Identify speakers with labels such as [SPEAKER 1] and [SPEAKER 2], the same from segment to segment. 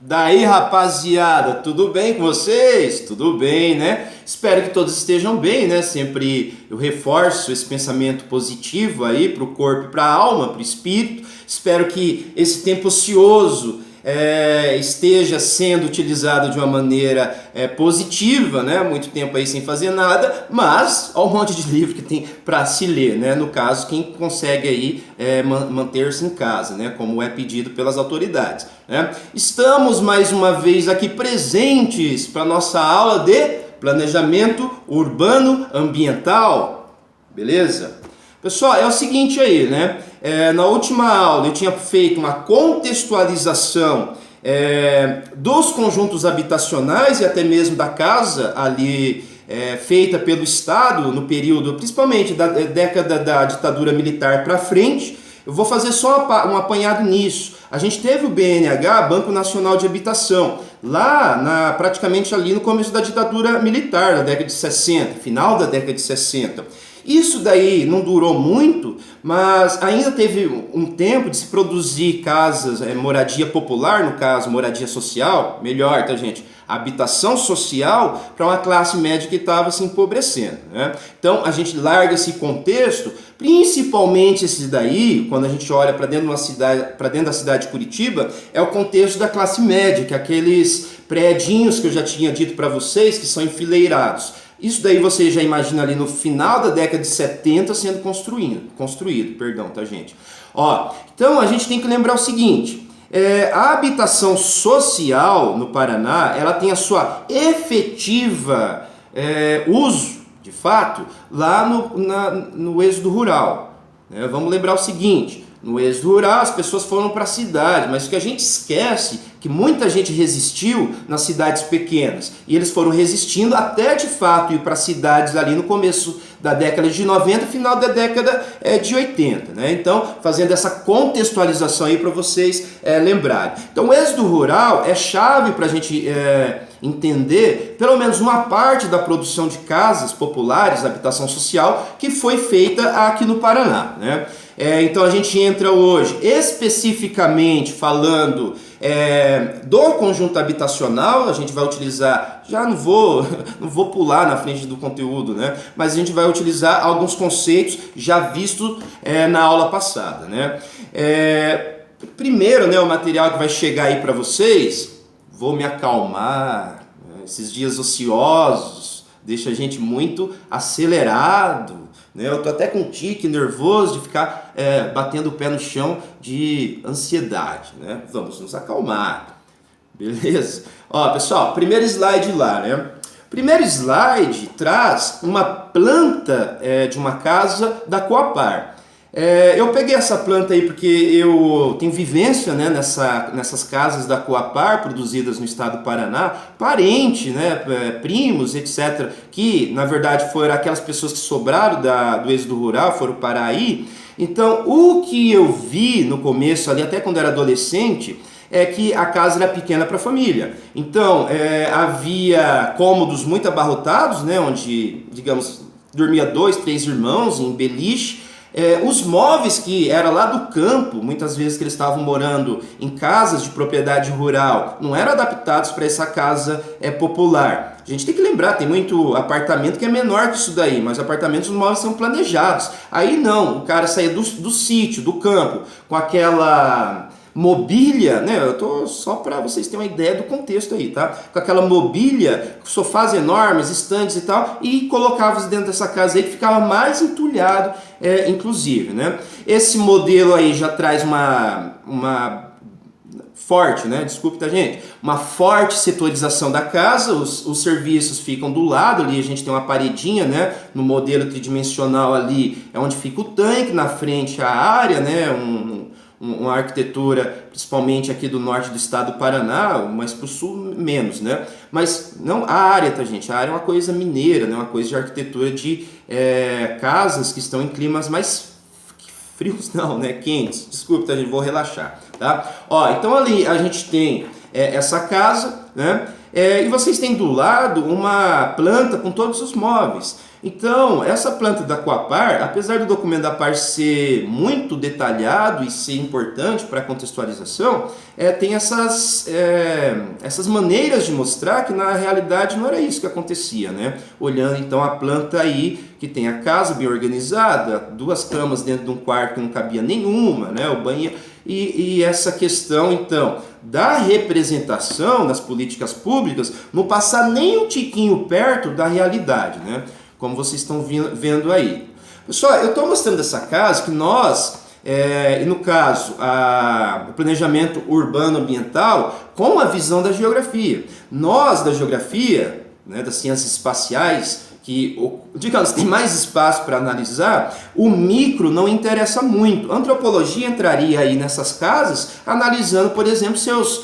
[SPEAKER 1] Daí, rapaziada, tudo bem com vocês? Tudo bem, né? Espero que todos estejam bem, né? Sempre eu reforço esse pensamento positivo aí para o corpo e para a alma, para o espírito. Espero que esse tempo ocioso esteja sendo utilizado de uma maneira positiva, né? Muito tempo aí sem fazer nada, mas olha um monte de livro que tem para se ler, né? No caso, quem consegue aí manter-se em casa, né? Como é pedido pelas autoridades, né? Estamos mais uma vez aqui presentes para nossa aula de planejamento urbano ambiental, beleza? Pessoal, é o seguinte aí, né? Na última aula eu tinha feito uma contextualização dos conjuntos habitacionais e até mesmo da casa ali feita pelo Estado no período, principalmente da década da ditadura militar para frente. Eu vou fazer só um apanhado nisso. A gente teve o BNH, Banco Nacional de Habitação, lá praticamente ali no começo da ditadura militar, da década de 60, final da década de 60. Isso daí não durou muito, mas ainda teve um tempo de se produzir casas, moradia popular, no caso, moradia social, melhor, tá, gente? Habitação social para uma classe média que estava se empobrecendo, né? Então a gente larga esse contexto, principalmente esse daí, quando a gente olha para dentro de uma cidade, para dentro da cidade de Curitiba, é o contexto da classe média, que é aqueles predinhos que eu já tinha dito para vocês que são enfileirados. Isso daí você já imagina ali no final da década de 70 sendo construído, perdão, tá, gente? Ó, então a gente tem que lembrar o seguinte, a habitação social no Paraná, ela tem a sua efetiva uso, de fato, lá no êxodo rural, né? Vamos lembrar o seguinte, no êxodo rural as pessoas foram para a cidade, mas o que a gente esquece é que muita gente resistiu nas cidades pequenas e eles foram resistindo até de fato ir para cidades ali no começo da década de 90, final da década de 80, né? Então, fazendo essa contextualização aí para vocês lembrarem. Então, o êxodo rural é chave para a gente entender pelo menos uma parte da produção de casas populares, habitação social, que foi feita aqui no Paraná, né? Então a gente entra hoje especificamente falando do conjunto habitacional. A gente vai utilizar, já não vou pular na frente do conteúdo, né? Mas a gente vai utilizar alguns conceitos já vistos na aula passada, né? Primeiro, né, o material que vai chegar aí para vocês, vou me acalmar, né? Esses dias ociosos deixa a gente muito acelerado, né? Eu tô até com um tique nervoso de ficar batendo o pé no chão de ansiedade, né? Vamos nos acalmar, beleza? Ó, pessoal, primeiro slide lá, né? Primeiro slide traz uma planta de uma casa da Coapar. Eu peguei essa planta aí porque eu tenho vivência, né, nessas casas da Coapar produzidas no estado do Paraná, parente, né, primos, etc., que na verdade foram aquelas pessoas que sobraram do êxodo rural, foram para aí. Então o que eu vi no começo ali, até quando eu era adolescente, é que a casa era pequena para a família. Então havia cômodos muito abarrotados, né, onde, digamos, dormia 2, 3 irmãos em beliche. Os móveis que era lá do campo, muitas vezes que eles estavam morando em casas de propriedade rural, não eram adaptados para essa casa popular. A gente tem que lembrar, tem muito apartamento que é menor que isso daí, mas apartamentos, os móveis são planejados. Aí não, o cara saía do sítio, do campo, com aquela mobília, né? Eu tô só para vocês terem uma ideia do contexto aí, tá? Com aquela mobília, sofás enormes, estantes e tal, e colocava dentro dessa casa aí que ficava mais entulhado, inclusive, né? Esse modelo aí já traz uma forte, né? Desculpe, tá, gente? Uma forte setorização da casa, os serviços ficam do lado ali, a gente tem uma paredinha, né? No modelo tridimensional ali é onde fica o tanque, na frente a área, né? Uma arquitetura, principalmente aqui do norte do estado do Paraná, mas para o sul menos, né? Mas não a área, tá, gente? A área é uma coisa mineira, né? Uma coisa de arquitetura de casas que estão em climas mais frios, não, né? Quentes. Desculpe, tá, gente? Vou relaxar, tá? Ó, então ali a gente tem essa casa, né? E vocês têm do lado uma planta com todos os móveis. Então, essa planta da Coapar, apesar do documento da APAR ser muito detalhado e ser importante para a contextualização, tem essas maneiras de mostrar que na realidade não era isso que acontecia, né? Olhando então a planta aí, que tem a casa bem organizada, 2 camas dentro de um quarto que não cabia nenhuma, né? O banheiro, e essa questão então da representação das políticas públicas não passar nem um tiquinho perto da realidade, né? Como vocês estão vendo aí. Pessoal, eu estou mostrando essa casa que nós, e no caso, o planejamento urbano ambiental, com a visão da geografia. Nós, da geografia, né, das ciências espaciais, que, digamos, tem mais espaço para analisar, o micro não interessa muito. A antropologia entraria aí nessas casas, analisando, por exemplo, seus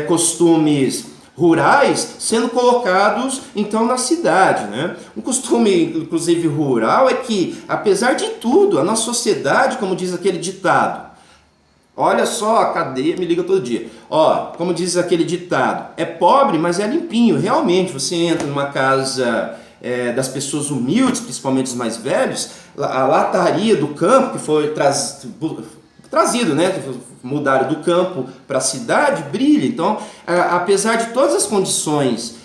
[SPEAKER 1] costumes rurais sendo colocados então na cidade, né? Um costume inclusive rural é que, apesar de tudo, a nossa sociedade, como diz aquele ditado, olha só, a cadeia me liga todo dia, como diz aquele ditado, é pobre, mas é limpinho. Realmente, você entra numa casa das pessoas humildes, principalmente os mais velhos, a lataria do campo que foi trazido, né? Mudaram do campo para a cidade, brilha. Então, apesar de todas as condições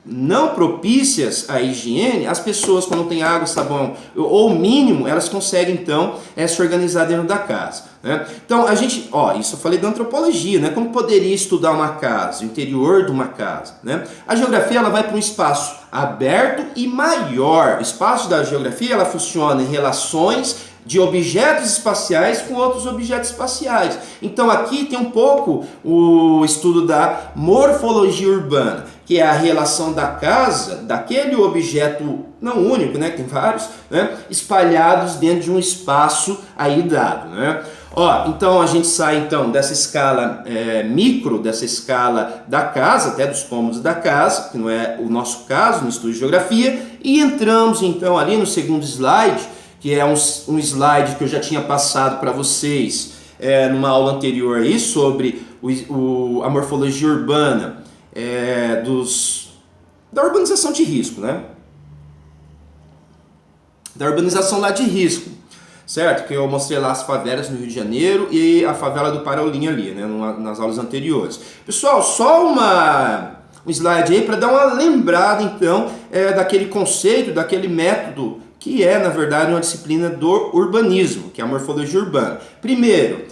[SPEAKER 1] não propícias à higiene, as pessoas, quando tem água, sabão ou mínimo, elas conseguem então se organizar dentro da casa, né? Então a gente, isso eu falei da antropologia, né? Como poderia estudar uma casa, o interior de uma casa, né? A geografia ela vai para um espaço aberto e maior. O espaço da geografia ela funciona em relações de objetos espaciais com outros objetos espaciais. Então aqui tem um pouco o estudo da morfologia urbana, que é a relação da casa, daquele objeto não único, né, tem vários, né, espalhados dentro de um espaço aí dado, né? Então a gente sai então dessa escala micro, dessa escala da casa, até dos cômodos da casa, que não é o nosso caso no estudo de geografia, e entramos então ali no segundo slide, que é um slide que eu já tinha passado para vocês numa aula anterior aí sobre a morfologia urbana da urbanização de risco, né? Da urbanização lá de risco, certo? Que eu mostrei lá as favelas no Rio de Janeiro e a favela do Parolim ali, né? Nas aulas anteriores. Pessoal, só um slide aí para dar uma lembrada então daquele conceito, daquele método que é, na verdade, uma disciplina do urbanismo, que é a morfologia urbana. Primeiro,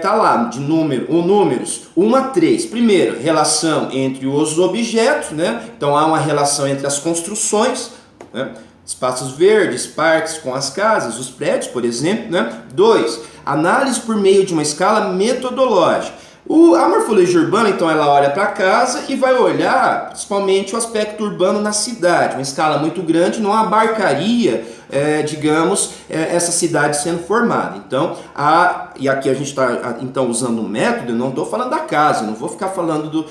[SPEAKER 1] tá lá de números 1 a 3. Primeiro, relação entre os objetos, né? Então há uma relação entre as construções, né? Espaços verdes, parques com as casas, os prédios, por exemplo, né? 2, análise por meio de uma escala metodológica. A morfologia urbana, então, ela olha para a casa e vai olhar principalmente o aspecto urbano na cidade. Uma escala muito grande não abarcaria, digamos, essa cidade sendo formada. Então, e aqui a gente está então usando um método, eu não estou falando da casa, não vou ficar falando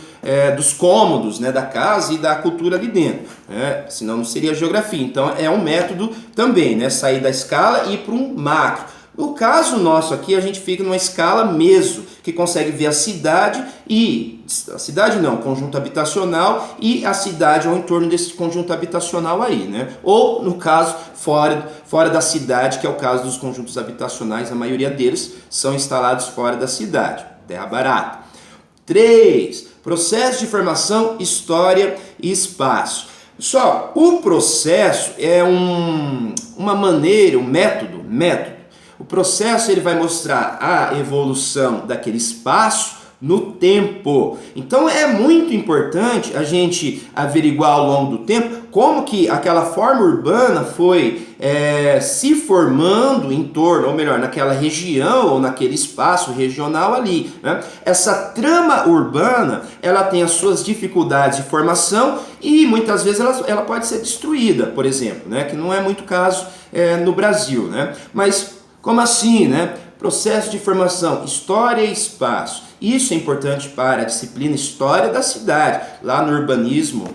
[SPEAKER 1] dos cômodos, né, da casa e da cultura ali dentro, né, senão não seria geografia. Então, é um método também, né, sair da escala e ir para um macro. No caso nosso aqui, a gente fica numa escala meso, que consegue ver a cidade conjunto habitacional e a cidade ao entorno desse conjunto habitacional aí, né? Ou, no caso, fora da cidade, que é o caso dos conjuntos habitacionais, a maioria deles são instalados fora da cidade, terra barata. 3. Processo de formação, história e espaço. Pessoal, o processo é uma maneira, um método. O processo ele vai mostrar a evolução daquele espaço no tempo. Então é muito importante a gente averiguar ao longo do tempo como que aquela forma urbana foi se formando em torno, ou melhor, naquela região ou naquele espaço regional ali, né? Essa trama urbana, ela tem as suas dificuldades de formação e muitas vezes ela pode ser destruída, por exemplo, né? Que não é muito caso no Brasil, né? Mas como assim, né? Processo de formação, história e espaço. Isso é importante para a disciplina História da Cidade. Lá no urbanismo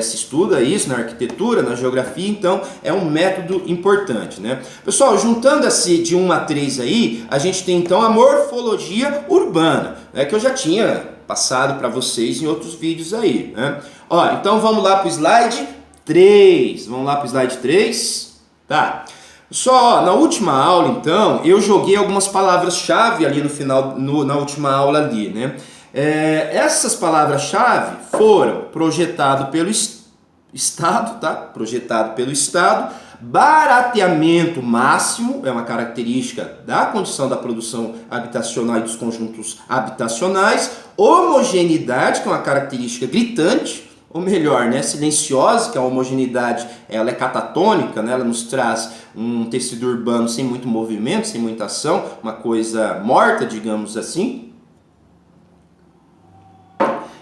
[SPEAKER 1] se estuda isso, na arquitetura, na geografia, então é um método importante, né? Pessoal, juntando esse de 1 a 3 aí, a gente tem então a morfologia urbana, né, que eu já tinha passado para vocês em outros vídeos aí, né? Ó, então vamos lá para o slide 3. Vamos lá para o slide 3. Tá. Só, na última aula, então, eu joguei algumas palavras-chave ali no final, na última aula ali, né? Essas palavras-chave foram projetadas pelo Estado, tá? Projetado pelo Estado. Barateamento máximo é uma característica da condição da produção habitacional e dos conjuntos habitacionais. Homogeneidade, que é uma característica gritante, ou melhor, né, silenciosa, que a homogeneidade ela é catatônica, né, ela nos traz um tecido urbano sem muito movimento, sem muita ação, uma coisa morta, digamos assim.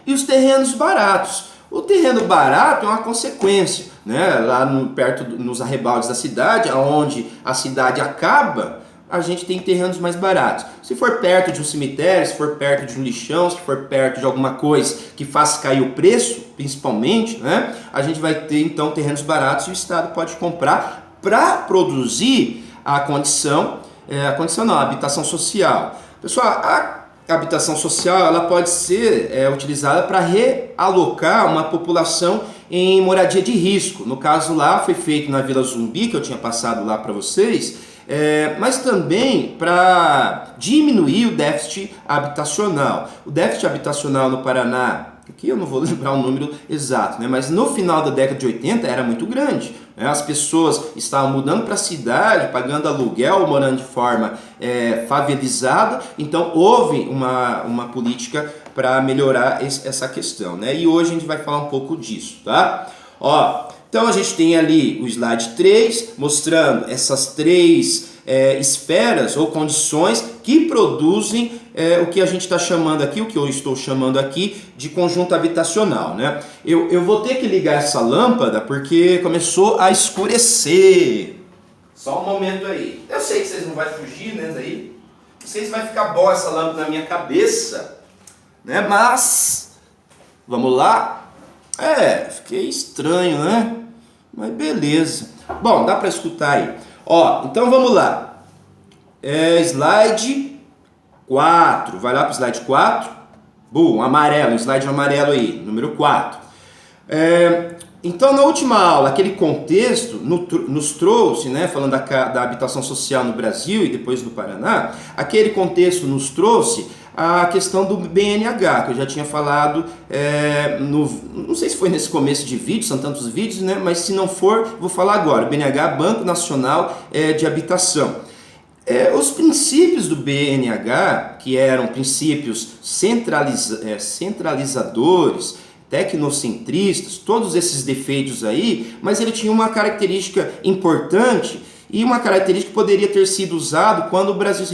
[SPEAKER 1] E os terrenos baratos. O terreno barato é uma consequência, né, lá nos arrebaldes da cidade, onde a cidade acaba, a gente tem terrenos mais baratos. Se for perto de um cemitério, se for perto de um lixão, se for perto de alguma coisa que faça cair o preço, principalmente, né, a gente vai ter então terrenos baratos e o Estado pode comprar para produzir a habitação social. Pessoal, a habitação social ela pode ser utilizada para realocar uma população em moradia de risco. No caso lá foi feito na Vila Zumbi, que eu tinha passado lá para vocês, mas também para diminuir o déficit habitacional. O déficit habitacional no Paraná, aqui eu não vou lembrar o número exato, né? Mas no final da década de 80 era muito grande. Né? As pessoas estavam mudando para a cidade, pagando aluguel, morando de forma favelizada, então houve uma política para melhorar essa questão. Né? E hoje a gente vai falar um pouco disso. Tá? Ó, então a gente tem ali o slide 3, mostrando essas três esferas ou condições que produzem o que a gente está chamando aqui, o que eu estou chamando aqui de conjunto habitacional. Né? Eu vou ter que ligar essa lâmpada porque começou a escurecer. Só um momento aí. Eu sei que vocês não vão fugir, né, daí. Não sei se vai ficar bom essa lâmpada na minha cabeça, né? Mas vamos lá. Fiquei estranho, né? Mas beleza. Bom, dá para escutar aí. Ó, então vamos lá. Slide 4. Vai lá para o slide 4. Amarelo, slide amarelo aí, número 4. Então, na última aula, aquele contexto nos trouxe, né, falando da habitação social no Brasil e depois no Paraná, aquele contexto nos trouxe a questão do BNH, que eu já tinha falado, não sei se foi nesse começo de vídeo, são tantos vídeos, né, mas se não for, vou falar agora. BNH, Banco Nacional de Habitação. Os princípios do BNH, que eram princípios centralizadores, tecnocentristas, todos esses defeitos aí, mas ele tinha uma característica importante e uma característica que poderia ter sido usado quando o Brasil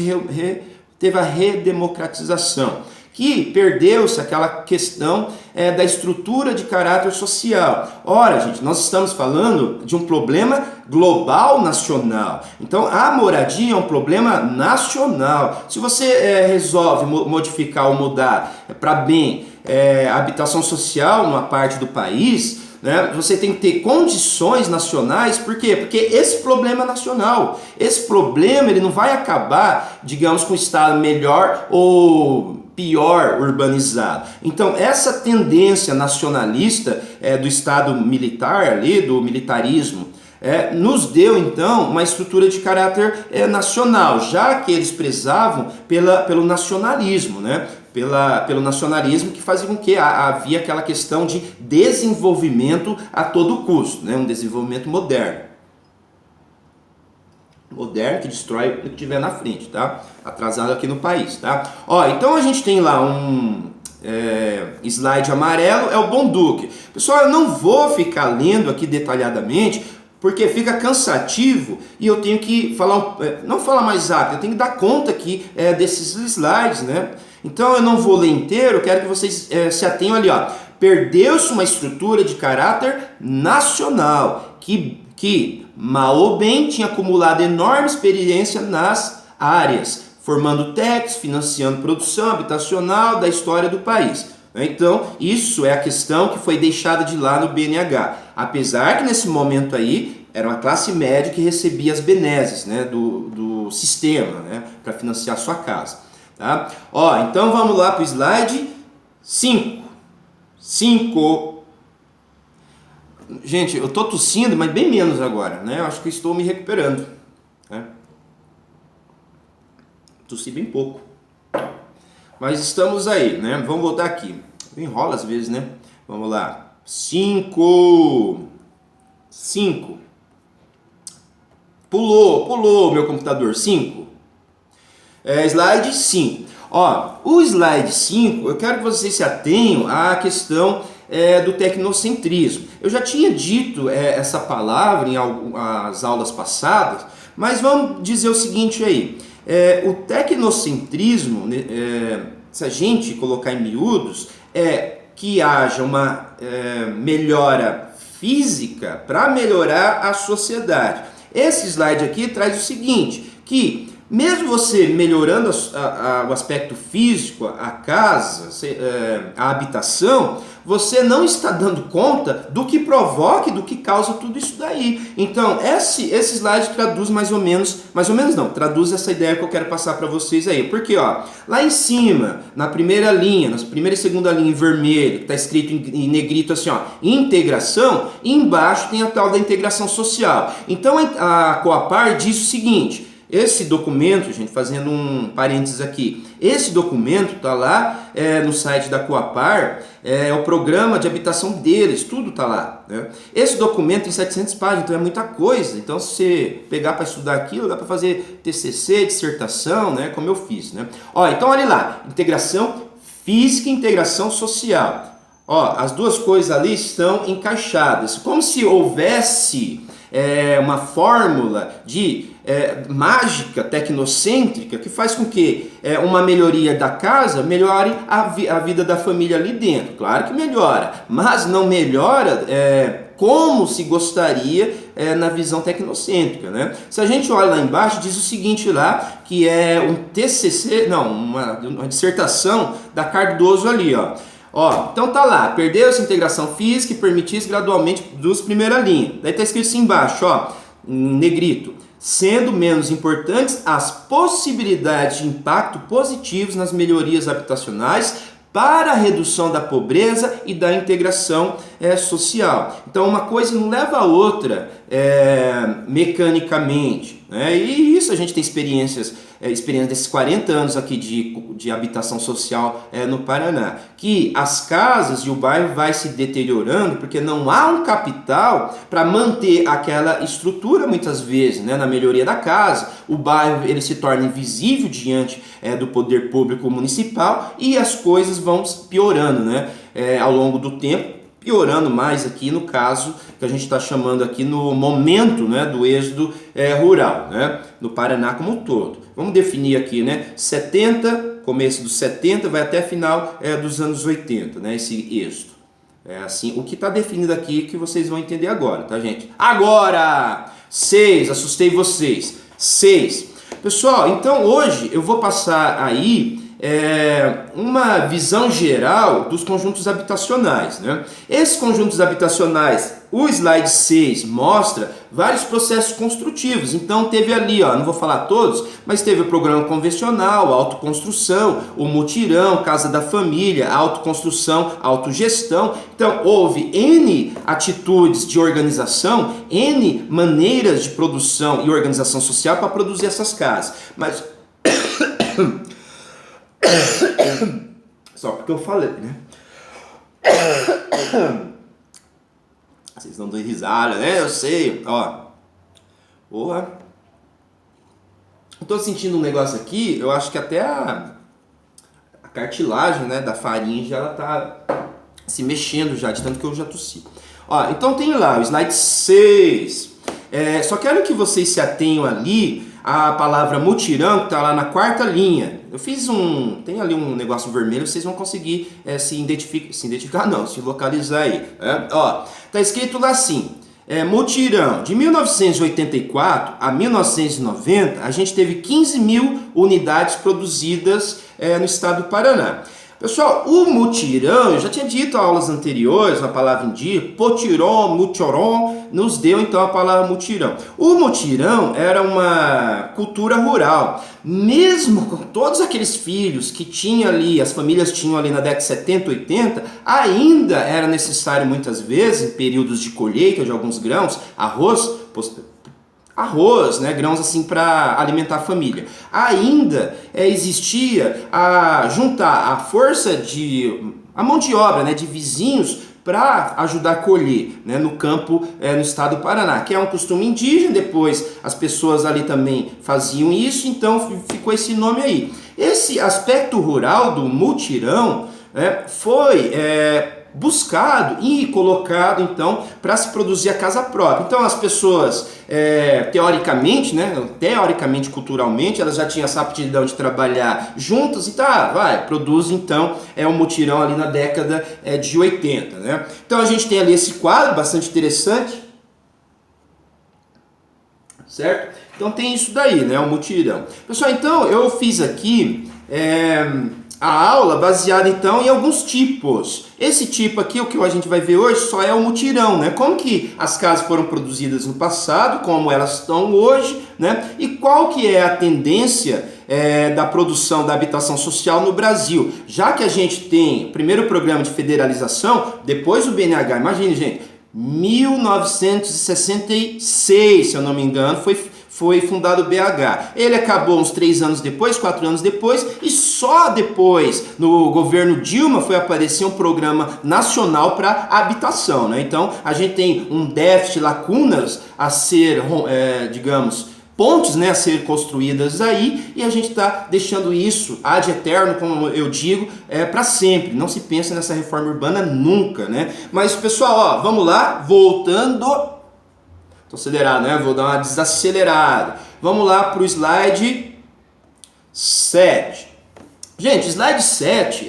[SPEAKER 1] teve a redemocratização, que perdeu-se aquela questão da estrutura de caráter social. Ora, gente, nós estamos falando de um problema global nacional. Então, a moradia é um problema nacional. Se você resolve modificar ou mudar para bem a habitação social numa parte do país, né, você tem que ter condições nacionais. Por quê? Porque esse problema é nacional. Esse problema ele não vai acabar, digamos, com um estado melhor ou pior urbanizado. Então, essa tendência nacionalista do Estado militar ali, do militarismo, nos deu então uma estrutura de caráter nacional, já que eles prezavam pelo nacionalismo, né? Pelo nacionalismo, que fazia com que havia aquela questão de desenvolvimento a todo custo, né? Um desenvolvimento moderno. Moderno que destrói o que tiver na frente, tá? Atrasado aqui no país, tá? Ó, então a gente tem lá um slide amarelo, é o Bonduque. Pessoal, eu não vou ficar lendo aqui detalhadamente, porque fica cansativo e eu tenho que falar, não falar mais rápido, eu tenho que dar conta aqui desses slides, né? Então eu não vou ler inteiro, eu quero que vocês se atenham ali, ó. Perdeu-se uma estrutura de caráter nacional, que mal ou bem tinha acumulado enorme experiência nas áreas, formando técnicos, financiando produção habitacional da história do país. Então, isso é a questão que foi deixada de lá no BNH. Apesar que nesse momento aí, era uma classe média que recebia as benesses, né, do sistema, né, para financiar sua casa. Tá? Ó, então vamos lá para o slide 5. 5. Gente, eu tô tossindo, mas bem menos agora, né? Eu acho que estou me recuperando, né? Tossi bem pouco. Mas estamos aí, né? Vamos voltar aqui. Enrola às vezes, né? Vamos lá. 5. Pulou meu computador. 5. Slide 5. Ó, o slide 5, eu quero que vocês se atenham à questão do tecnocentrismo. Eu já tinha dito essa palavra em as aulas passadas, mas vamos dizer o seguinte aí. O tecnocentrismo, se a gente colocar em miúdos, é que haja uma melhora física para melhorar a sociedade. Esse slide aqui traz o seguinte, que mesmo você melhorando o aspecto físico, a casa, a habitação, você não está dando conta do que provoca e do que causa tudo isso daí. Então, esse slide traduz mais ou menos não, traduz essa ideia que eu quero passar para vocês aí. Porque, ó, lá em cima, na primeira linha, na primeira e segunda linha em vermelho, está escrito em negrito assim, ó, integração, e embaixo tem a tal da integração social. Então, a Coapar diz o seguinte: esse documento, gente, fazendo um parênteses aqui, esse documento está lá no site da Coapar, é o programa de habitação deles, tudo está lá, né? Esse documento tem 700 páginas, então é muita coisa. Então, se você pegar para estudar aquilo, dá para fazer TCC, dissertação, né? Como eu fiz, né? Ó, então olha lá, integração física e integração social. Ó, as duas coisas ali estão encaixadas, como se houvesse uma fórmula de mágica tecnocêntrica que faz com que uma melhoria da casa melhore a vida da família ali dentro. Claro que melhora, mas não melhora como se gostaria na visão tecnocêntrica, né? Se a gente olha lá embaixo, diz o seguinte lá, que é um TCC, não, uma dissertação da Cardoso ali, ó. Ó, então tá lá, perdeu-se a integração física e permitir-se gradualmente dos primeira linha. Daí tá escrito assim embaixo, ó, em negrito, sendo menos importantes as possibilidades de impacto positivos nas melhorias habitacionais para a redução da pobreza e da integração social. Então uma coisa não leva a outra mecanicamente, né? E isso a gente tem experiência desses 40 anos aqui de habitação social no Paraná, que as casas e o bairro vai se deteriorando porque não há um capital para manter aquela estrutura muitas vezes, né? Na melhoria da casa, o bairro ele se torna invisível diante do poder público municipal e as coisas vão piorando, né? Ao longo do tempo, piorando mais aqui no caso que a gente está chamando aqui no momento, né, do êxodo rural, né, no Paraná como um todo. Vamos definir aqui, né, 70, começo dos 70, vai até final dos anos 80, né, esse êxodo. É assim, o que está definido aqui que vocês vão entender agora, tá, gente? Agora! 6, assustei vocês. 6. Pessoal, então hoje eu vou passar aí uma visão geral dos conjuntos habitacionais, né? Esses conjuntos habitacionais, o slide 6 mostra vários processos construtivos. Então teve ali, ó, não vou falar todos, mas teve o programa convencional, a autoconstrução, o mutirão, casa da família, a autoconstrução, a autogestão. Então houve N atitudes de organização, N maneiras de produção e organização social para produzir essas casas. Mas só porque eu falei, né? Vocês não dão risada, né? Eu sei, ó. Porra. Eu tô sentindo um negócio aqui, eu acho que até a cartilagem, né, da faringe, ela tá se mexendo já, de tanto que eu já tossi. Ó, então tem lá o slide 6. Só quero que vocês se atenham ali a palavra mutirão, que está lá na quarta linha. Eu fiz tem ali um negócio vermelho, vocês vão conseguir se localizar aí. Ó, tá escrito lá assim, mutirão, de 1984 a 1990, a gente teve 15 mil unidades produzidas no estado do Paraná. Pessoal, o mutirão, eu já tinha dito em aulas anteriores, a palavra indígena, potiron, mutioron, nos deu então a palavra mutirão. O mutirão era uma cultura rural, mesmo com todos aqueles filhos que tinha ali, as famílias tinham ali na década de 70, 80, ainda era necessário muitas vezes, em períodos de colheita de alguns grãos, arroz, né, grãos assim para alimentar a família. Ainda existia a juntar a mão de obra, né, de vizinhos para ajudar a colher, né, no campo, no estado do Paraná, que é um costume indígena. Depois as pessoas ali também faziam isso, então ficou esse nome aí. Esse aspecto rural do mutirão foi buscado e colocado então para se produzir a casa própria. Então as pessoas teoricamente, culturalmente, elas já tinham essa aptidão de trabalhar juntas e produz então um mutirão ali na década de 80, né? Então a gente tem ali esse quadro bastante interessante, certo? Então tem isso daí, né, o mutirão. Pessoal, então eu fiz aqui a aula baseada então em alguns tipos. Esse tipo aqui, o que a gente vai ver hoje, só é o mutirão, né? Como que as casas foram produzidas no passado, como elas estão hoje, né? E qual que é a tendência da produção da habitação social no Brasil. Já que a gente tem o primeiro programa de federalização, depois o BNH, imagine, gente, 1966, se eu não me engano, foi fundado o BH. Ele acabou uns 3 anos depois, 4 anos depois, e só depois, no governo Dilma, foi aparecer um programa nacional para habitação, né? Então, a gente tem um déficit, lacunas a ser, pontes, né, a ser construídas aí, e a gente está deixando isso ad eterno, como eu digo, para sempre. Não se pensa nessa reforma urbana nunca, né? Mas, pessoal, vamos lá, voltando. Tô acelerado, né? Vou dar uma desacelerada. Vamos lá para o slide 7. Gente, slide 7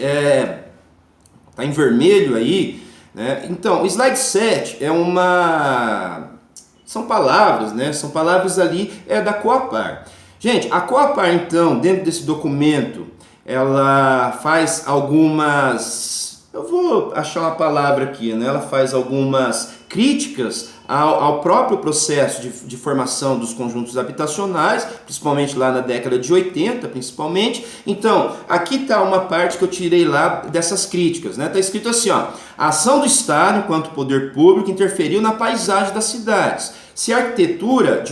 [SPEAKER 1] tá em vermelho aí, né? Então, o slide 7 são palavras, né? São palavras ali da Coapar. Gente, a Coapar, então, dentro desse documento, ela faz algumas... Eu vou achar uma palavra aqui, né? Ela faz algumas críticas ao próprio processo de formação dos conjuntos habitacionais, principalmente lá na década de 80, principalmente. Então, aqui está uma parte que eu tirei lá dessas críticas, né? Está escrito assim, ó: a ação do Estado, enquanto poder público, interferiu na paisagem das cidades. Se a arquitetura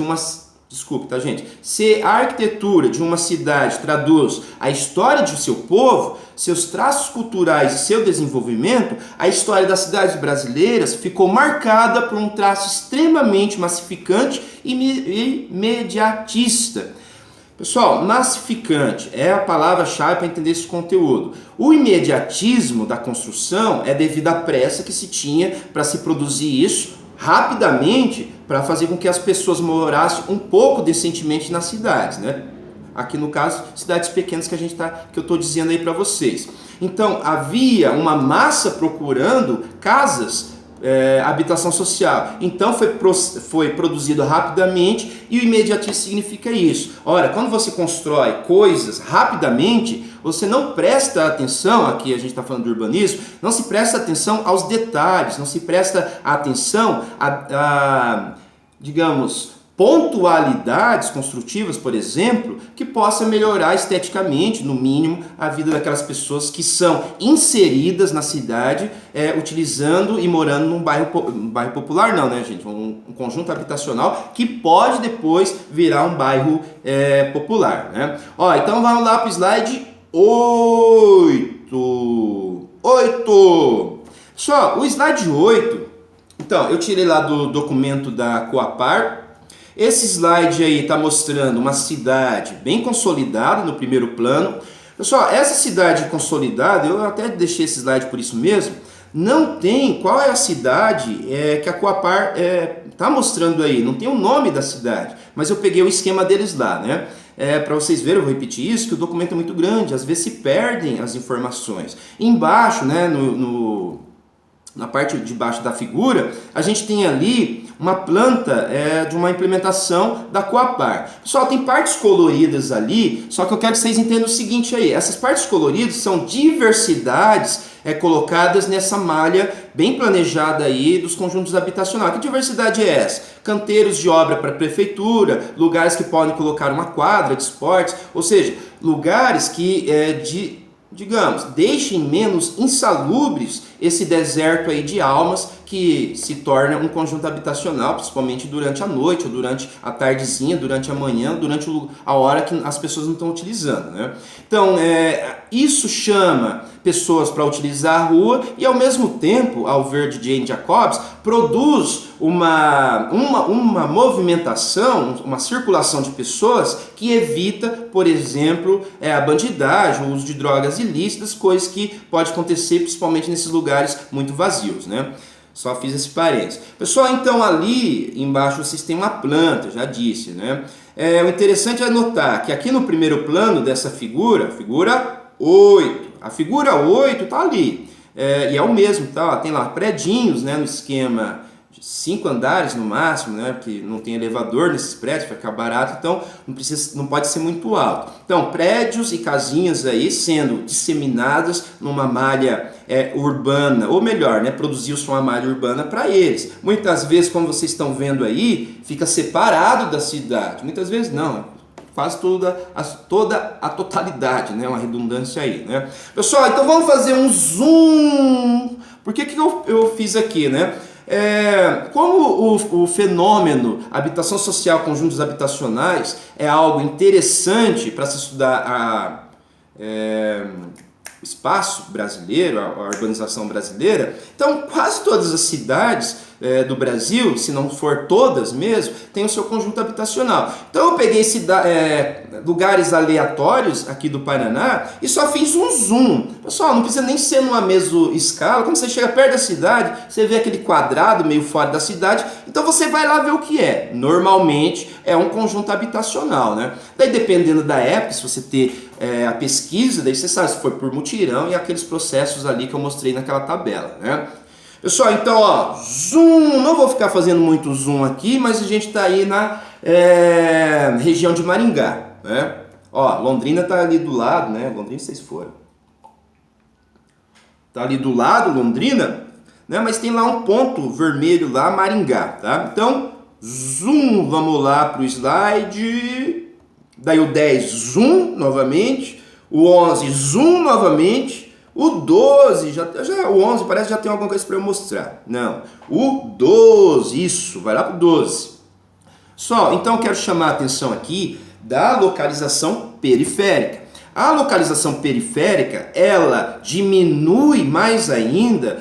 [SPEAKER 1] de uma cidade traduz a história do seu povo, seus traços culturais e seu desenvolvimento, a história das cidades brasileiras ficou marcada por um traço extremamente massificante e imediatista. Pessoal, massificante é a palavra-chave para entender esse conteúdo. O imediatismo da construção é devido à pressa que se tinha para se produzir isso rapidamente, para fazer com que as pessoas morassem um pouco decentemente nas cidades, né? Aqui no caso, cidades pequenas que eu estou dizendo aí para vocês. Então, havia uma massa procurando casas, habitação social. Então, foi produzido rapidamente, e o imediatismo significa isso. Ora, quando você constrói coisas rapidamente, você não presta atenção, aqui a gente está falando de urbanismo, não se presta atenção aos detalhes, não se presta atenção digamos, pontualidades construtivas, por exemplo, que possa melhorar esteticamente, no mínimo, a vida daquelas pessoas que são inseridas na cidade, utilizando e morando num bairro popular, não, né, gente? Um conjunto habitacional que pode depois virar um bairro popular, né? Então vamos lá para o slide 8. Só, o slide 8, então, eu tirei lá do documento da Coapar. Esse slide aí está mostrando uma cidade bem consolidada no primeiro plano. Pessoal, essa cidade consolidada, eu até deixei esse slide por isso mesmo, não tem qual é a cidade que a Coapar está mostrando aí, não tem o nome da cidade, mas eu peguei o esquema deles lá, né? Para vocês verem, eu vou repetir isso, que o documento é muito grande, às vezes se perdem as informações. Embaixo, né, na parte de baixo da figura, a gente tem ali uma planta de uma implementação da Coapar. Pessoal, tem partes coloridas ali, só que eu quero que vocês entendam o seguinte aí, essas partes coloridas são diversidades colocadas nessa malha bem planejada aí dos conjuntos habitacionais. Que diversidade é essa? Canteiros de obra para a prefeitura, lugares que podem colocar uma quadra de esportes, ou seja, lugares que digamos, deixem menos insalubres esse deserto aí de almas que se torna um conjunto habitacional, principalmente durante a noite, ou durante a tardezinha, durante a manhã, durante a hora que as pessoas não estão utilizando, né? Então, isso chama pessoas para utilizar a rua e, ao mesmo tempo, ao ver de Jane Jacobs, produz uma movimentação, uma circulação de pessoas que evita, por exemplo, a bandidagem, o uso de drogas ilícitas, coisas que pode acontecer principalmente nesses lugares muito vazios, né? Só fiz esse parênteses. Pessoal, então ali embaixo vocês têm uma planta, já disse, né? O interessante é notar que aqui no primeiro plano dessa figura 8, a figura 8 tá ali, e é o mesmo, tá? Tem lá predinhos, né, no esquema de 5 andares no máximo, né, porque não tem elevador nesses prédios, vai ficar barato, então não pode ser muito alto. Então, prédios e casinhas aí sendo disseminadas numa malha urbana, ou melhor, né, produziu-se uma malha urbana para eles. Muitas vezes, como vocês estão vendo aí, fica separado da cidade, muitas vezes não, quase toda a totalidade, né? Uma redundância aí, né? Pessoal, então vamos fazer um zoom. Por que eu fiz aqui, né? Como o fenômeno habitação social, conjuntos habitacionais, é algo interessante para se estudar o espaço brasileiro, a urbanização brasileira, então quase todas as cidades do Brasil, se não for todas mesmo, tem o seu conjunto habitacional. Então eu peguei lugares aleatórios aqui do Paraná e só fiz um zoom. Pessoal, não precisa nem ser numa mesma escala. Quando você chega perto da cidade, você vê aquele quadrado meio fora da cidade, então você vai lá ver o que é. Normalmente é um conjunto habitacional, né? Daí dependendo da época, se você ter a pesquisa, daí você sabe se foi por mutirão e aqueles processos ali que eu mostrei naquela tabela, né? Pessoal, então, ó, zoom, não vou ficar fazendo muito zoom aqui, mas a gente está aí na região de Maringá, né? Ó, Londrina está ali do lado, né? Londrina, vocês foram. Tá ali do lado, Londrina, né? Mas tem lá um ponto vermelho lá, Maringá, tá? Então, zoom, vamos lá para o slide. Daí o 10, zoom novamente. O 11, zoom novamente. O 12, o 11 parece que já tem alguma coisa para eu mostrar. Não, o 12, isso, vai lá para o 12. Só, então eu quero chamar a atenção aqui da localização periférica. A localização periférica, ela diminui mais ainda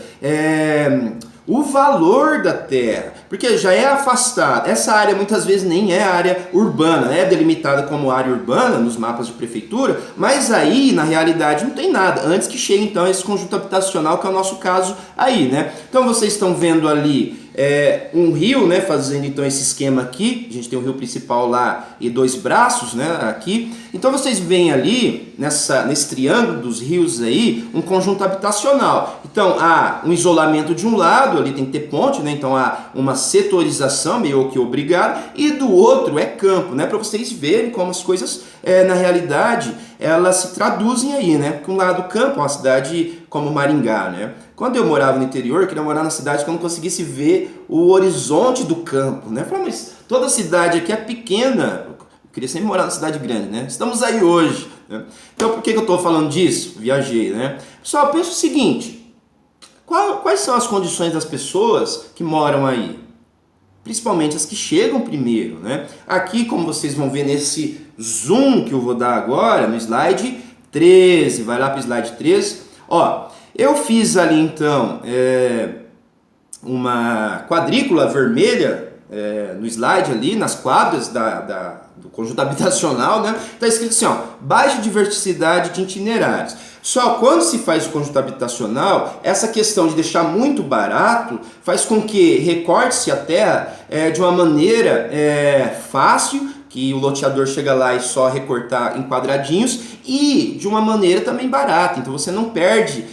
[SPEAKER 1] o valor da terra, porque já é afastada. Essa área muitas vezes nem é área urbana, é delimitada como área urbana nos mapas de prefeitura, mas aí na realidade não tem nada, antes que chegue então esse conjunto habitacional, que é o nosso caso aí, né? Então vocês estão vendo ali um rio, né, fazendo então esse esquema aqui. A gente tem o rio principal lá e 2 braços, né, aqui. Então vocês veem ali nesse triângulo dos rios aí um conjunto habitacional. Então há um isolamento de um lado, ali tem que ter ponte, né? Então há uma setorização meio que obrigada, e do outro é campo, né? Para vocês verem como as coisas na realidade elas se traduzem aí, né? Com um lado campo, uma cidade como Maringá, né? Quando eu morava no interior, eu queria morar na cidade que eu não conseguisse ver o horizonte do campo, né? Eu falei, mas toda cidade aqui é pequena. Eu queria sempre morar na cidade grande, né? Estamos aí hoje, né? Então por que eu estou falando disso? Viajei, né? Pessoal, pensa o seguinte: quais são as condições das pessoas que moram aí? Principalmente as que chegam primeiro, né? Aqui, como vocês vão ver nesse zoom que eu vou dar agora, no slide 13, vai lá para o slide 13, ó, eu fiz ali então uma quadrícula vermelha no slide ali, nas quadras do conjunto habitacional, né? Tá escrito assim, ó, baixa diversidade de itinerários. Só quando se faz o conjunto habitacional, essa questão de deixar muito barato faz com que recorte-se a terra de uma maneira fácil, que o loteador chega lá e só recortar em quadradinhos e de uma maneira também barata. Então você não perde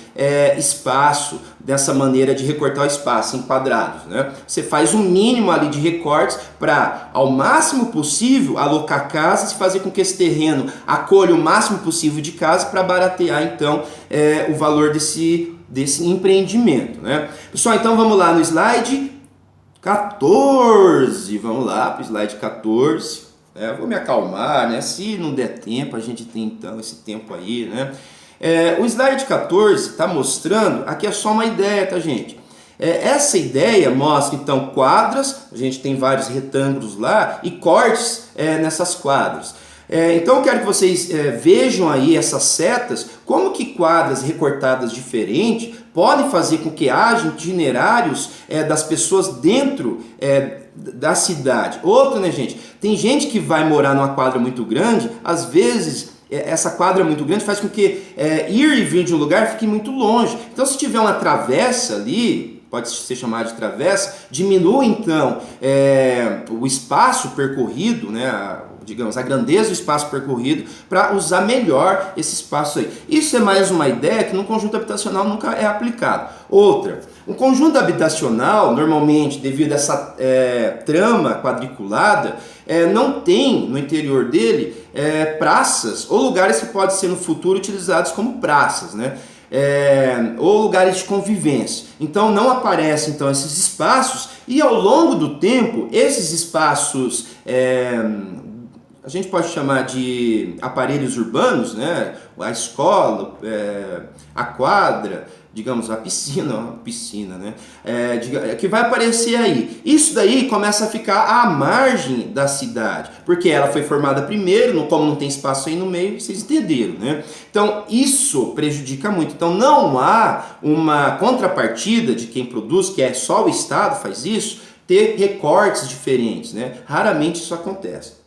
[SPEAKER 1] espaço dessa maneira de recortar o espaço em quadrados, né? Você faz um mínimo ali de recortes para, ao máximo possível, alocar casas e fazer com que esse terreno acolha o máximo possível de casas para baratear então o valor desse empreendimento, né? Pessoal, então vamos lá no slide 14. Vamos lá para o slide 14. Vou me acalmar, né? Se não der tempo, a gente tem então esse tempo aí, né? O slide 14 está mostrando, aqui é só uma ideia, tá, gente? Essa ideia mostra então quadras, a gente tem vários retângulos lá e cortes nessas quadras. Então eu quero que vocês vejam aí essas setas, como que quadras recortadas diferentes podem fazer com que haja itinerários das pessoas dentro da cidade. Outro, né, gente? Tem gente que vai morar numa quadra muito grande, às vezes essa quadra muito grande faz com que ir e vir de um lugar fique muito longe. Então se tiver uma travessa ali, pode ser chamada de travessa, diminui então o espaço percorrido, né, digamos, a grandeza do espaço percorrido para usar melhor esse espaço aí. Isso é mais uma ideia que no conjunto habitacional nunca é aplicado. Outra, um conjunto habitacional, normalmente, devido a essa trama quadriculada, não tem no interior dele praças ou lugares que podem ser no futuro utilizados como praças, né? Ou lugares de convivência. Então não aparecem então esses espaços e ao longo do tempo esses espaços a gente pode chamar de aparelhos urbanos, né? A escola, a quadra, digamos, a piscina, né? Que vai aparecer aí. Isso daí começa a ficar à margem da cidade, porque ela foi formada primeiro, como não tem espaço aí no meio, vocês entenderam, né? Então isso prejudica muito. Então não há uma contrapartida de quem produz, que é só o Estado faz isso, ter recortes diferentes, né? Raramente isso acontece.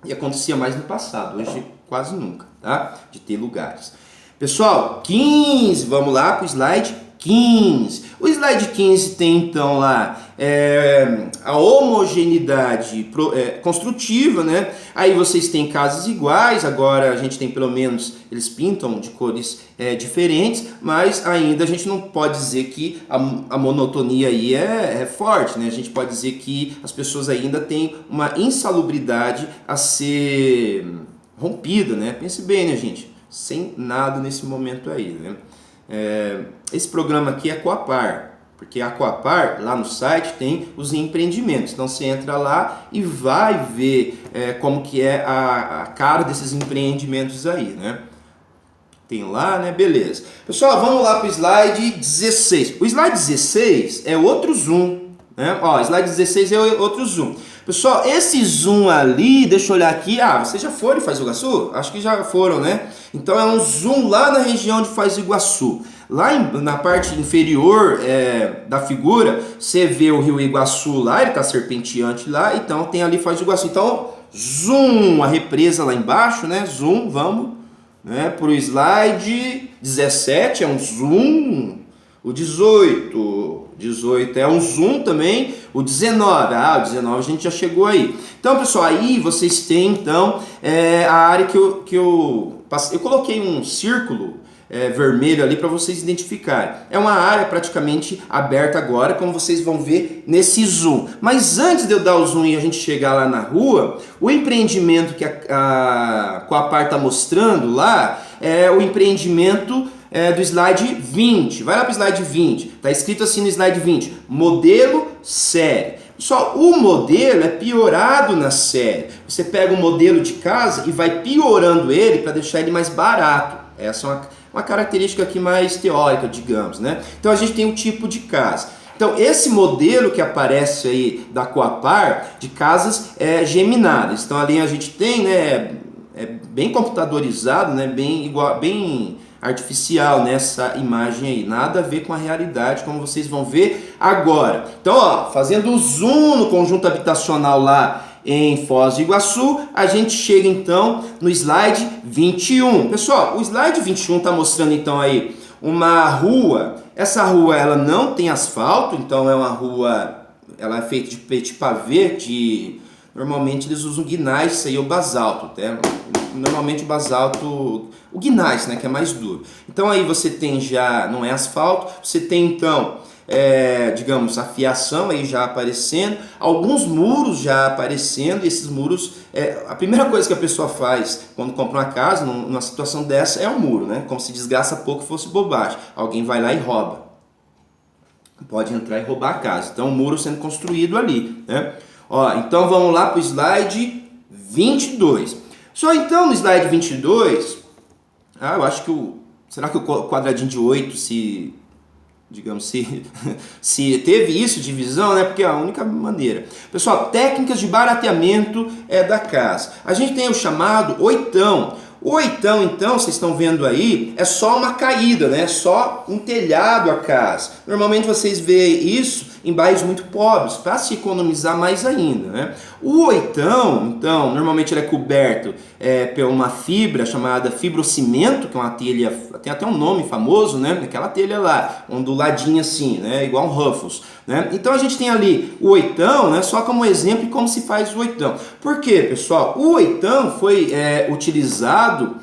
[SPEAKER 1] E acontecia mais no passado, hoje quase nunca, tá? De ter lugares. Pessoal, 15, vamos lá para o slide 15. O slide 15 tem então lá a homogeneidade construtiva, né? Aí vocês têm casas iguais, agora a gente tem pelo menos, eles pintam de cores diferentes, mas ainda a gente não pode dizer que a monotonia aí é forte, né? A gente pode dizer que as pessoas ainda têm uma insalubridade a ser rompida, né? Pense bem, né, gente? Sem nada nesse momento aí, né? Esse programa aqui é Coapar, porque a Coapar lá no site tem os empreendimentos, então você entra lá e vai ver como que é a cara desses empreendimentos aí, né? Tem lá, né? Beleza. Pessoal, vamos lá para o slide 16. O slide 16 é outro zoom, né? Ó, slide 16 é outro zoom. Pessoal, esse zoom ali, deixa eu olhar aqui. Vocês já foram em Foz do Iguaçu? Acho que já foram, né? Então é um zoom lá na região de Foz do Iguaçu. Lá na parte inferior da figura, você vê o rio Iguaçu lá, ele está serpenteante lá, então tem ali Foz do Iguaçu. Então, zoom, a represa lá embaixo, né? Zoom, vamos, né? Para o slide 17 é um zoom. O 18 é um zoom também. O 19, o 19 a gente já chegou aí. Então, pessoal, aí vocês têm então a área que eu coloquei um círculo vermelho ali para vocês identificarem. É uma área praticamente aberta agora, como vocês vão ver nesse zoom. Mas antes de eu dar o zoom e a gente chegar lá na rua, o empreendimento que a Coapar está mostrando lá é o empreendimento do slide 20. Vai lá para o slide 20. Está escrito assim no slide 20. Modelo série. Pessoal, o modelo é piorado na série. Você pega um modelo de casa e vai piorando ele para deixar ele mais barato. Essa é uma característica aqui mais teórica, digamos, né? Então a gente tem o tipo de casa. Então esse modelo que aparece aí da Coapar de casas geminadas. Então ali a gente tem, né, bem computadorizado, né, bem artificial nessa imagem aí, nada a ver com a realidade, como vocês vão ver agora. Então, ó, fazendo o zoom no conjunto habitacional lá em Foz do Iguaçu, a gente chega então no slide 21. Pessoal, o slide 21 está mostrando então aí uma rua. Essa rua ela não tem asfalto, então é uma rua, ela é feita de petit pavê, Normalmente eles usam gneiss ou basalto, né? Normalmente o basalto, o gneiss, né, que é mais duro. Então aí você tem já, não é asfalto, você tem então, digamos, a fiação aí já aparecendo, alguns muros já aparecendo, e esses muros, a primeira coisa que a pessoa faz quando compra uma casa, numa situação dessa, é o muro, né? Como se desgraça pouco fosse bobagem. Alguém vai lá e rouba. Pode entrar e roubar a casa. Então o muro sendo construído ali, né? Ó, então vamos lá para o slide 22. Só então no slide 22, eu acho que será que o quadradinho de 8 digamos, se teve isso, divisão, né? Porque é a única maneira. Pessoal, técnicas de barateamento da casa. A gente tem o chamado oitão. O oitão, então, vocês estão vendo aí, é só uma caída, né? Só um telhado a casa. Normalmente vocês veem isso em bairros muito pobres, para se economizar mais ainda, né? O oitão, então, normalmente ele é coberto por uma fibra chamada fibrocimento, que é uma telha, tem até um nome famoso, né? Aquela telha lá, onduladinha assim, né? Igual um Ruffles, né? Então a gente tem ali o oitão, né? Só como exemplo de como se faz o oitão. Por quê, pessoal? O oitão foi utilizado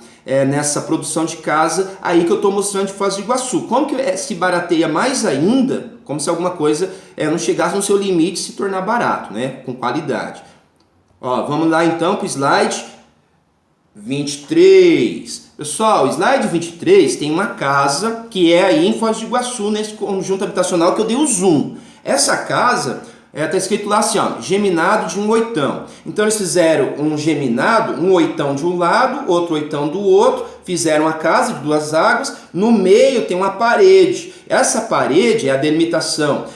[SPEAKER 1] nessa produção de casa aí que eu estou mostrando de Foz do Iguaçu. Como que se barateia mais ainda, como se alguma coisa não chegasse no seu limite e se tornar barato, né? Com qualidade. Ó, vamos lá então para o slide 23. Pessoal, o slide 23 tem uma casa que é aí em Foz do Iguaçu, nesse conjunto habitacional que eu dei o zoom. Essa casa está escrito lá assim, ó, geminado de um oitão. Então eles fizeram um geminado, um oitão de um lado, outro oitão do outro, fizeram a casa de duas águas, no meio tem uma parede. Essa parede é a delimitação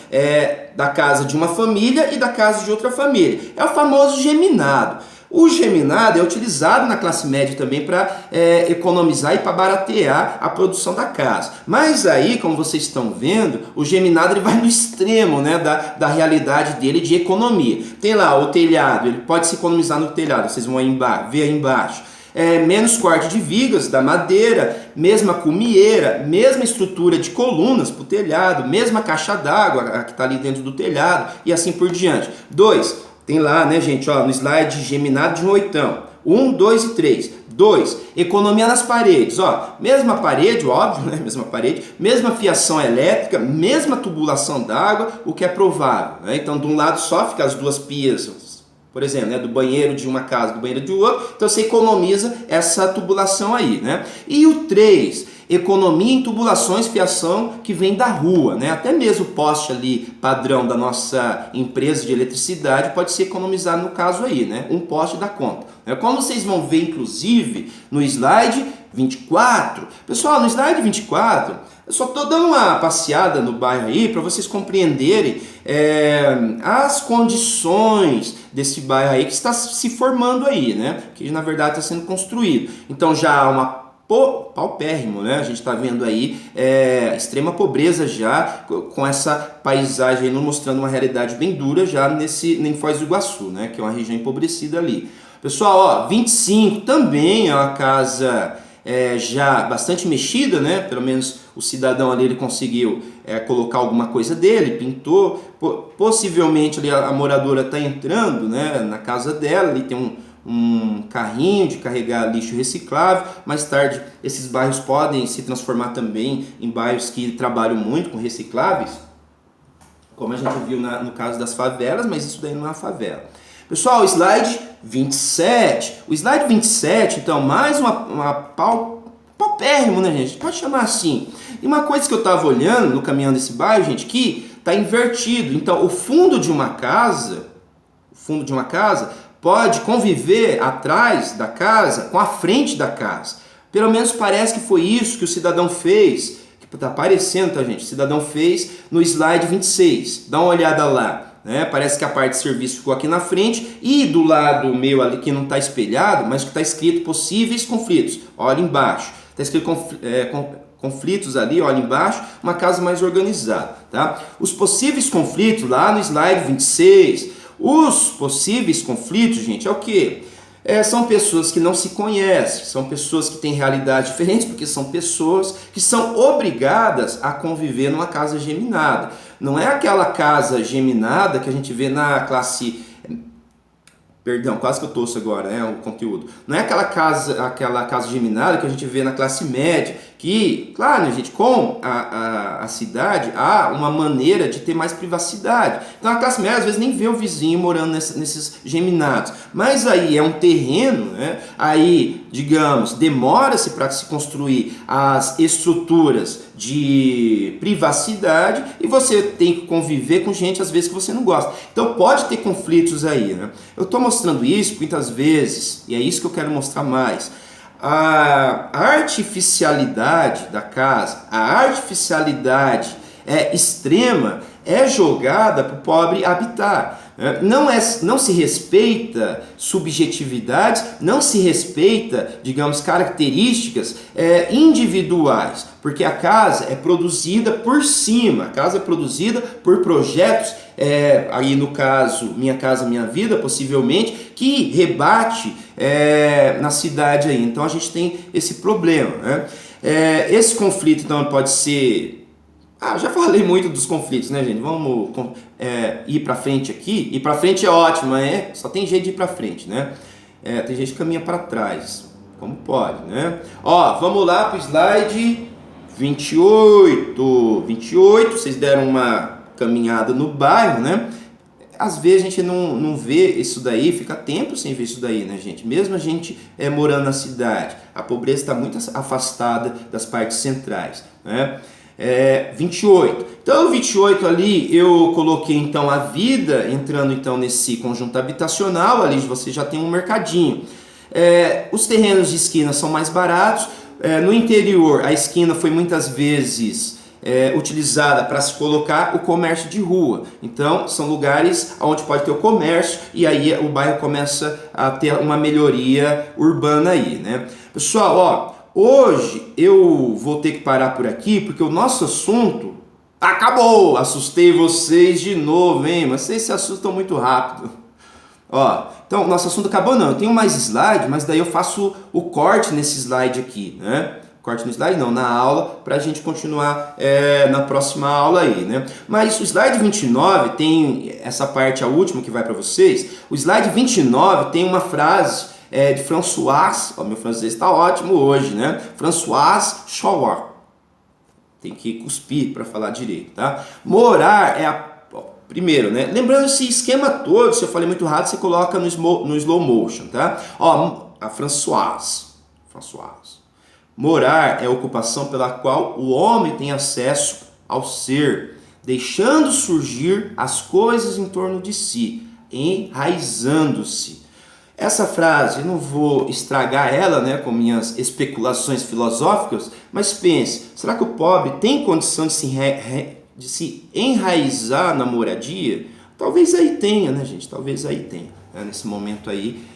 [SPEAKER 1] da casa de uma família e da casa de outra família. É o famoso geminado. O geminado é utilizado na classe média também para economizar e para baratear a produção da casa. Mas aí, como vocês estão vendo, o geminado ele vai no extremo, né, da realidade dele de economia. Tem lá o telhado, ele pode se economizar no telhado, vocês vão ver aí embaixo. Menos corte de vigas da madeira, mesma cumieira, mesma estrutura de colunas para o telhado, mesma caixa d'água que está ali dentro do telhado e assim por diante. 2. Tem lá, né, gente, ó, no slide geminado de um oitão. 1, 2 e 3. 2. Economia nas paredes. Ó, mesma parede, óbvio, né? Mesma parede, mesma fiação elétrica, mesma tubulação d'água, o que é provável, né? Então, de um lado só fica as duas pias, por exemplo, né, do banheiro de uma casa, do banheiro de outro. Então, você economiza essa tubulação aí, né? E o 3. Economia em tubulações, fiação que vem da rua, né? Até mesmo o poste ali padrão da nossa empresa de eletricidade pode ser economizado no caso aí, né? Um poste dá conta. Como vocês vão ver, inclusive, no slide 24. Pessoal, no slide 24, eu só estou dando uma passeada no bairro aí para vocês compreenderem as condições desse bairro aí que está se formando aí, né? Que na verdade está sendo construído. Então já há uma paupérrimo, né? A gente está vendo aí extrema pobreza já, com essa paisagem aí, mostrando uma realidade bem dura já em Foz do Iguaçu, né? Que é uma região empobrecida ali. Pessoal, ó, 25 também é uma casa já bastante mexida, né? Pelo menos o cidadão ali ele conseguiu colocar alguma coisa dele, pintou, possivelmente ali a moradora está entrando, né, na casa dela, ali tem um carrinho de carregar lixo reciclável. Mais tarde esses bairros podem se transformar também em bairros que trabalham muito com recicláveis, como a gente viu no caso das favelas, mas isso daí não é uma favela. Pessoal, slide 27. O slide 27, então, mais uma paupérrimo, né, gente? Pode chamar assim. E uma coisa que eu estava olhando no caminhão desse bairro, gente, que está invertido. Então, o fundo de uma casa pode conviver atrás da casa com a frente da casa. Pelo menos parece que foi isso que o cidadão fez. Que está aparecendo, tá, gente? O cidadão fez no slide 26. Dá uma olhada lá. Né? Parece que a parte de serviço ficou aqui na frente e do lado meu ali que não está espelhado, mas que está escrito possíveis conflitos. Olha embaixo. Está escrito conflitos ali, olha embaixo, uma casa mais organizada. Tá? Os possíveis conflitos lá no slide 26. Os possíveis conflitos, gente, é o quê? São pessoas que não se conhecem, são pessoas que têm realidades diferentes, porque são pessoas que são obrigadas a conviver numa casa geminada. Não é aquela casa geminada que a gente vê na classe Perdão, quase que eu torço agora, né, o conteúdo. Não é aquela casa geminada que a gente vê na classe média, que, claro, né, gente, com a cidade há uma maneira de ter mais privacidade. Então a classe média às vezes nem vê o vizinho morando nesses geminados. Mas aí é um terreno, né, aí, digamos, demora-se para se construir as estruturas de privacidade e você tem que conviver com gente às vezes que você não gosta. Então pode ter conflitos aí, né? Eu estou mostrando isso muitas vezes, e é isso que eu quero mostrar mais. A artificialidade da casa, a artificialidade extrema é jogada para o pobre habitar. Não se respeita subjetividades, não se respeita, digamos, características individuais, porque a casa é produzida por cima, a casa é produzida por projetos, aí no caso Minha Casa Minha Vida, possivelmente, que rebate na cidade aí. Então a gente tem esse problema, né? Esse conflito então pode ser... já falei muito dos conflitos, né, gente? Vamos ir pra frente aqui. Ir pra frente é ótimo, só tem jeito de ir pra frente, né? Tem gente que caminha pra trás, como pode, né? Vamos lá pro slide 28. 28, vocês deram uma caminhada no bairro, né? Às vezes a gente não vê isso daí, fica tempo sem ver isso daí, né, gente? Mesmo a gente morando na cidade, a pobreza está muito afastada das partes centrais, né? 28. Então, o 28 ali eu coloquei então a vida entrando então nesse conjunto habitacional, ali você já tem um mercadinho. Os terrenos de esquina são mais baratos. No interior, a esquina foi muitas vezes utilizada para se colocar o comércio de rua. Então, são lugares onde pode ter o comércio e aí o bairro começa a ter uma melhoria urbana aí, né? Pessoal, hoje eu vou ter que parar por aqui porque o nosso assunto acabou. Assustei vocês de novo, hein? Mas vocês se assustam muito rápido. Então, nosso assunto acabou não. Eu tenho mais slide, mas daí eu faço o corte nesse slide aqui, né? Corte no slide não, na aula, para a gente continuar na próxima aula aí, né? Mas o slide 29 tem essa parte, a última que vai para vocês. O slide 29 tem uma frase de François, meu francês está ótimo hoje, né? François Chauard. Tem que cuspir para falar direito, tá? Morar primeiro, né? Lembrando esse esquema todo, se eu falei muito rápido, você coloca no slow motion, tá? A François. Morar é a ocupação pela qual o homem tem acesso ao ser, deixando surgir as coisas em torno de si, enraizando-se. Essa frase, eu não vou estragar ela, né, com minhas especulações filosóficas, mas pense, será que o pobre tem condição de se enraizar na moradia? Talvez aí tenha, né, gente? Talvez aí tenha, né, nesse momento aí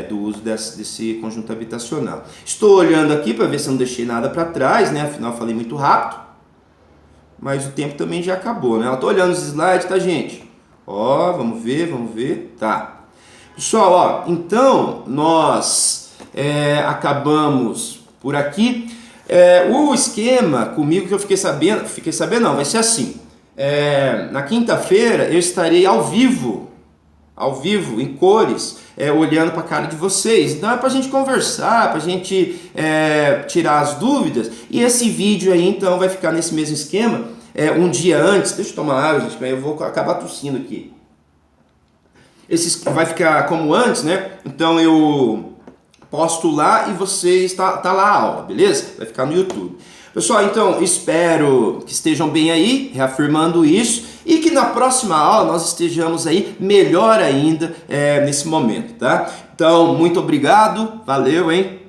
[SPEAKER 1] do uso desse conjunto habitacional. Estou olhando aqui para ver se eu não deixei nada para trás, né? Afinal, eu falei muito rápido, mas o tempo também já acabou, né? Estou olhando os slides, tá, gente? Vamos ver, tá. Pessoal, então nós acabamos por aqui. O esquema comigo que eu fiquei sabendo não, vai ser assim. Na quinta-feira eu estarei ao vivo, em cores, olhando para a cara de vocês. Então é para a gente conversar, para a gente tirar as dúvidas. E esse vídeo aí então vai ficar nesse mesmo esquema, um dia antes. Deixa eu tomar água, gente, eu vou acabar tossindo aqui. Esse vai ficar como antes, né? Então eu posto lá e você tá lá a aula, beleza? Vai ficar no YouTube. Pessoal, então espero que estejam bem aí, reafirmando isso, e que na próxima aula nós estejamos aí melhor ainda nesse momento, tá? Então, muito obrigado, valeu, hein?